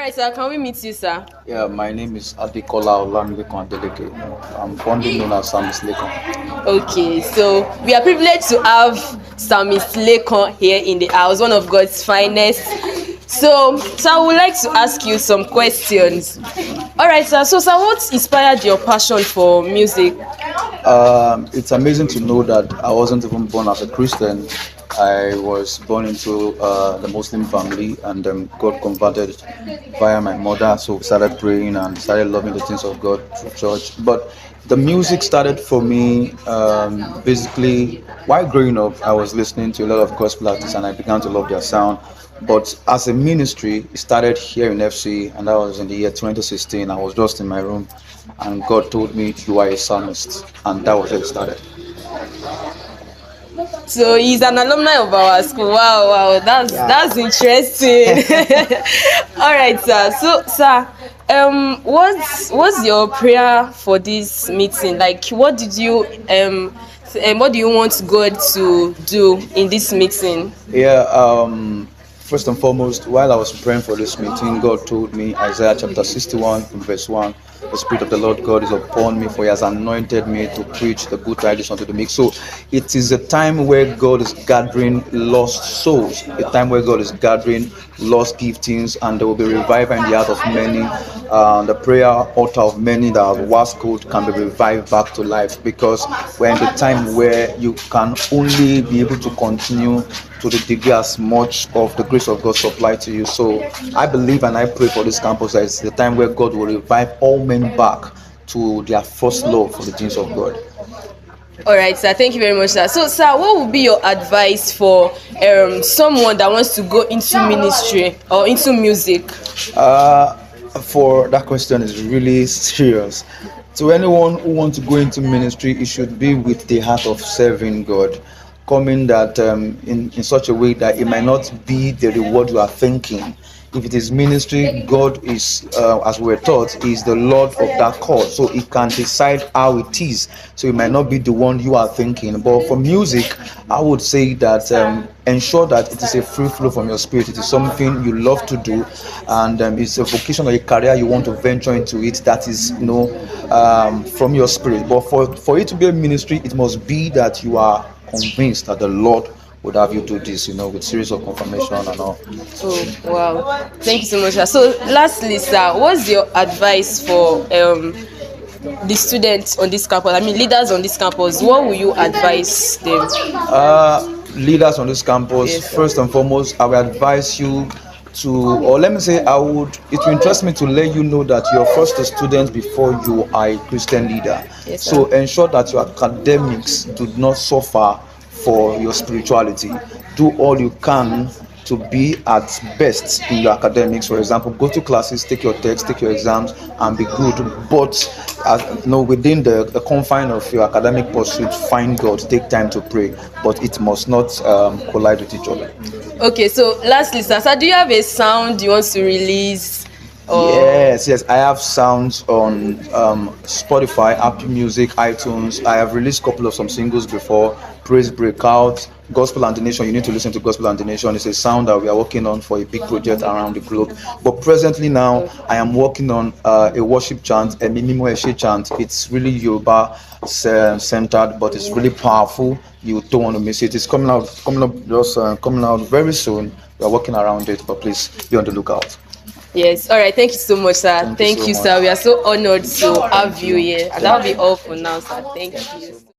right, sir. Can we meet you, sir? Yeah, my name is Adekola Lekan. I'm fondly known as Psalmist Lekan. Okay, so we are privileged to have Psalmist Lekan here in the house, one of God's finest. So I would like to ask you some questions. All right, sir. So, sir, what inspired your passion for music? It's amazing to know that I wasn't even born as a Christian. I was born into the Muslim family, and God converted via my mother. So we started praying and started loving the things of God through church. But the music started for me basically while growing up. I was listening to a lot of gospel artists, and I began to love their sound. But as a ministry, it started here in FC, and that was in the year 2016. I was just in my room, and God told me, "You are a psalmist," and that was where it started. So he's an alumni of our school. Wow, wow, that's interesting. All right, sir. So, sir, what's your prayer for this meeting? Like, what do you want God to do in this meeting? Yeah, first and foremost, while I was preparing for this meeting, God told me, Isaiah chapter 61, verse 1, the Spirit of the Lord God is upon me, for He has anointed me to preach the good tidings unto the meek. So it is a time where God is gathering lost souls, a time where God is gathering lost giftings, and there will be revival in the heart of many. The prayer altar of many that have was cold can be revived back to life, because we're in the time where you can only be able to continue to the degree as much of the grace of God supply to you. So I believe and I pray for this campus that it's the time where God will revive all men back to their first love for the things of God. All right, sir. Thank you very much, sir. So, sir, what would be your advice for someone that wants to go into ministry or into music? Uh, for that question is really serious. To anyone who wants to go into ministry, it should be with the heart of serving God, coming that in such a way that it might not be the reward you are thinking. If it is ministry, God is, as we're taught, is the Lord of that cause. So He can decide how it is. So it might not be the one you are thinking. But for music, I would say that ensure that it is a free flow from your spirit. It is something you love to do, and it's a vocation or a career you want to venture into it. That is, from your spirit. But for it to be a ministry, it must be that you are convinced that the Lord would have you do this, with series of confirmation and all. Oh, wow. Thank you so much, sir. So, lastly, sir, what's your advice for the students on this campus? I mean, leaders on this campus. What will you advise them? Leaders on this campus, Yes, sir. first and foremost, I will advise you to, or let me say, it will interest me to let you know that you're first a student before you are a Christian leader. Yes, sir. So ensure that your academics do not suffer for your spirituality. Do all you can to be at best in your academics. For example, go to classes, take your tests, take your exams, and be good. But within the confine of your academic pursuit, find God, take time to pray. But it must not collide with each other. Okay, so lastly, sir, do you have a sound you want to release? Yes, I have sounds on Spotify, Apple Music, iTunes. I have released a couple of some singles before. Praise Breakout, Gospel and the Nation. You need to listen to Gospel and the Nation. It's a sound that we are working on for a big project around the globe. But presently now, I am working on a worship chant, a Mimimo Eshe chant. It's really Yoruba centered, but it's really powerful. You don't want to miss it. It's coming out very soon. We are working around it, but please be on the lookout. Yes. All right. Thank you so much, sir. Thank you so Thank you, much. sir. We are so honored to have you you. here. And that'll be all for now, sir. Thank you.